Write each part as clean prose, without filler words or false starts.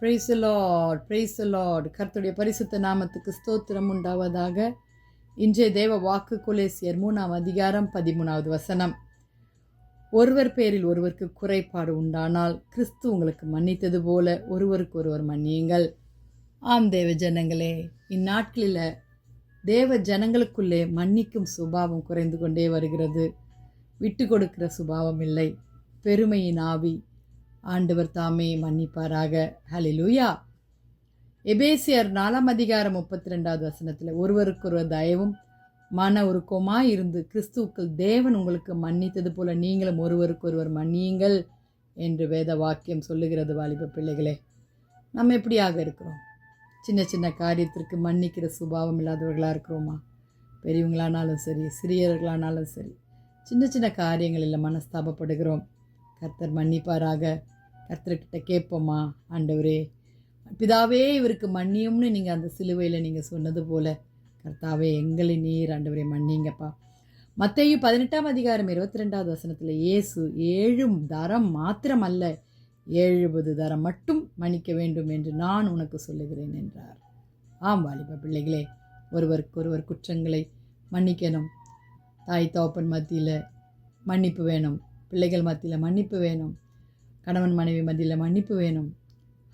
Praise the Lord, praise the Lord. கர்த்தருடைய பரிசுத்த நாமத்துக்கு ஸ்தோத்திரம் உண்டாவதாக. இன்றைய தேவ வாக்கு கொலேசியர் 3ஆம் அதிகாரம் 13வது வசனம். ஒருவர் பேரில் ஒருவருக்கு குறைபாடு உண்டானால் கிறிஸ்து உங்களுக்கு மன்னித்தது போல ஒருவருக்கு ஒருவர் மன்னியுங்கள். ஆம் தேவ ஜனங்களே, இந்நாட்களில் தேவ ஜனங்களுக்குள்ளே மன்னிக்கும் சுபாவம் குறைந்து கொண்டே வருகிறது. விட்டு கொடுக்கிற சுபாவம் இல்லை. பெருமையின் ஆவி. ஆண்டவர் தாமே மன்னிப்பாராக. ஹல்லேலூயா. எபேசியர் 4ஆம் அதிகாரம் 32வது வசனத்தில் ஒருவருக்கொருவர் தயவும் மன உருக்கமாய் இருந்து கிறிஸ்துவுக்குள் தேவன் உங்களுக்கு மன்னித்தது போல நீங்களும் ஒருவருக்கொருவர் மன்னியுங்கள் என்று வேத வாக்கியம் சொல்லுகிறது. வாலிப பிள்ளைகளே, நம்ம எப்படியாக இருக்கிறோம்? சின்ன சின்ன காரியத்திற்கு மன்னிக்கிற சுபாவம் இல்லாதவர்களாக இருக்கிறோமா? பெரியவங்களானாலும் சரி, சிறியவர்களானாலும் சரி, சின்ன சின்ன காரியங்களில் மனஸ்தாபப்படுகிறோம். கர்த்தர் மன்னிப்பாராக. கர்த்தர்கிட்ட கேட்போமா, ஆண்டவரே பிதாவே இவருக்கு மன்னியும்னு நீங்கள் அந்த சிலுவையில் நீங்கள் சொன்னது போல கர்த்தாவே எங்களை நீர் ஆண்டவரே மன்னிங்கப்பா. மத்தேயு 18ஆம் அதிகாரம் 22வது வசனத்தில் இயேசு 7 தரம் மாத்திரம் அல்ல 70 தரம் மட்டும் மன்னிக்க வேண்டும் என்று நான் உனக்கு சொல்லுகிறேன் என்றார். ஆம் வாலிப பிள்ளைகளே, ஒருவருக்கொருவர் குற்றங்களை மன்னிக்கணும். தாய் தகப்பன் மத்தியில் மன்னிப்பு வேணும். பிள்ளைகள் மத்தியில் மன்னிப்பு வேணும். கணவன் மனைவி மத்தியில் மன்னிப்பு வேணும்.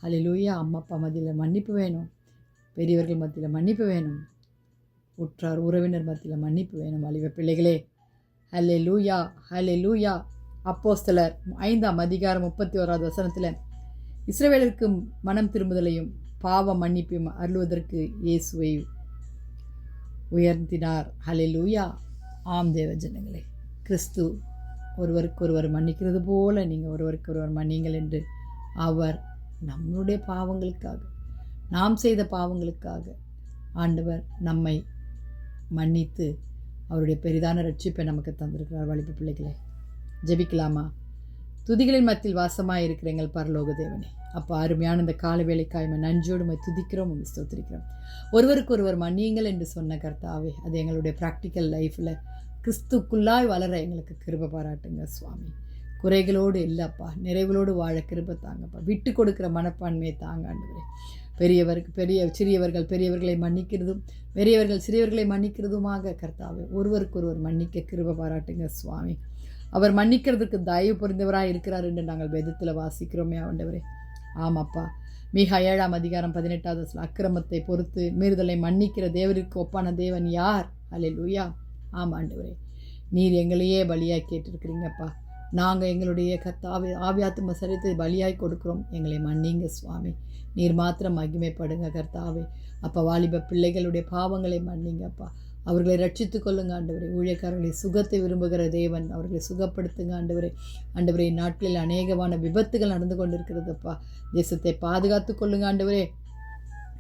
ஹல்லேலூயா. அம்மா அப்பா மத்தியில் மன்னிப்பு வேணும். பெரியவர்கள் மத்தியில் மன்னிப்பு வேணும். உற்றார் உறவினர் மத்தியில் மன்னிப்பு வேணும். வாலிப பிள்ளைகளே, ஹல்லேலூயா, ஹல்லேலூயா. அப்போஸ்தலர் 5ஆம் அதிகாரம் 31வது வசனத்தில் இஸ்ரவேலருக்கு மனம் திரும்புதலையும் பாவ மன்னிப்பையும் அருளுவதற்கு இயேசுவை உயர்த்தினார். ஹல்லேலூயா. ஆம் தேவ ஜனங்களே, கிறிஸ்து ஒருவருக்கொருவர் மன்னிக்கிறது போல நீங்கள் ஒருவருக்கொருவர் மன்னிங்கள் என்று அவர் நம்முடைய பாவங்களுக்காக, நாம் செய்த பாவங்களுக்காக ஆண்டவர் நம்மை மன்னித்து அவருடைய பெரிதான ரட்சிப்பை நமக்கு தந்திருக்கிறார். வாலிப பிள்ளைகளே, ஜெபிக்கலாமா? துதிகளின் மத்தியில் வாசமாக இருக்கிற எங்கள் பரலோக தேவனே, அப்போ அருமையான இந்த கால வேலைக்காய் நன்றியோடு துதிக்கிறோம், ஸ்தோத்திரிக்கிறோம். ஒருவருக்கு ஒருவர் மன்னியுங்கள் என்று சொன்ன கர்த்தாவே, அது எங்களுடைய ப்ராக்டிக்கல் லைஃப்பில் கிறிஸ்துக்குள்ளாய் வளர எங்களுக்கு கிருபை பாராட்டுங்க சுவாமி. குறைகளோடு இல்லைப்பா, நிறைவுகளோடு வாழ கிருபை தாங்கப்பா. விட்டு கொடுக்குற மனப்பான்மையை தாங்க ஆண்டவரே. சிறியவர்கள் பெரியவர்களை மன்னிக்கிறதும் பெரியவர்கள் சிறியவர்களை மன்னிக்கிறதுமாக கர்த்தாவே ஒருவருக்கு ஒருவர் மன்னிக்க கிருபை பாராட்டுங்க சுவாமி. அவர் மன்னிக்கிறதுக்கு தயவு புரிந்தவராக இருக்கிறார் என்று நாங்கள் வேதத்தில் வாசிக்கிறோமே ஆண்டவரே. ஆமாப்பா. மீகா 7ஆம் அதிகாரம் 18வது அக்கிரமத்தை பொறுத்து மீறுதலை மன்னிக்கிற தேவருக்கு ஒப்பான தேவன் யார்? ஹல்லேலூயா. ஆமாண்டவரே, நீர் எங்களையே பலியாய் கேட்டிருக்கிறீங்கப்பா. நாங்கள் எங்களுடைய கர்த்தாவே ஆவியாத்ம சரீரத்தை பலியாய் கொடுக்குறோம். எங்களை மன்னிங்க சுவாமி. நீர் மாத்திரம் மகிமைப்படுங்க கர்த்தாவே. அப்போ வாலிப பிள்ளைகளுடைய பாவங்களை மன்னிங்கப்பா. அவர்களை ரட்சித்து கொள்ளுங்க ஆண்டவரே. ஊழியக்காரர்களை சுகத்தை விரும்புகிற தேவன், அவர்களை சுகப்படுத்துங்க ஆண்டவரே. ஆண்டவரே, நாட்களில் அநேகமான விபத்துகள் நடந்து கொண்டிருக்கிறதுப்பா. தேசத்தை பாதுகாத்து கொள்ளுங்க ஆண்டவரே.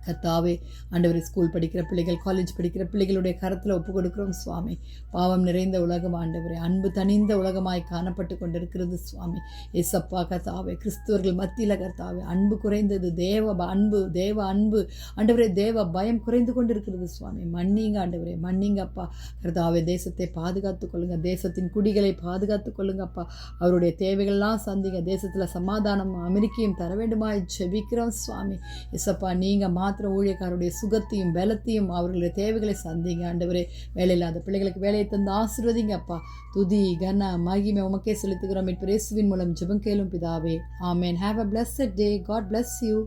கர்த்தாவே, ஆண்டவரே, ஸ்கூல் படிக்கிற பிள்ளைகள், காலேஜ் படிக்கிற பிள்ளைகளுடைய கரத்தில் ஒப்பு கொடுக்குறோம் சுவாமி. பாவம் நிறைந்த உலகம் ஆண்டவரே, அன்பு தனிந்த உலகமாய் காணப்பட்டு கொண்டிருக்கிறது சுவாமி. ஏசப்பா கர்த்தாவே, கிறிஸ்துவர்கள் மத்தியில் கர்த்தாவே அன்பு குறைந்தது. தேவ அன்பு ஆண்டவரே, தேவ பயம் குறைந்து கொண்டிருக்கிறது சுவாமி. மன்னிங்க ஆண்டவரே, மன்னிங்கப்பா கர்த்தாவே. தேசத்தை பாதுகாத்து கொள்ளுங்க. தேசத்தின் குடிகளை பாதுகாத்து கொள்ளுங்கப்பா. அவருடைய தேவைகள்லாம் சந்திங்க. தேசத்தில் சமாதானம் அமெரிக்கையும் தர வேண்டுமாய் ஜெபிக்கிறோம் சுவாமி. ஏசப்பா, நீங்கள் ஊழியக்காரருடைய சுகத்தையும் பலத்தையும் அவர்களுடைய தேவைகளை சந்திங்க ஆண்டவரே. வேலையில்லாத பிள்ளைகளுக்கு வேலையை தந்து ஆசீர்வதிங்க அப்பா. துதி கன மகிமை உமக்கே செலுத்துகிறோம். இயேசுவின் மூலம் ஜெபம் கேளும் பிதாவே. ஆமென். Have a blessed day. God bless you.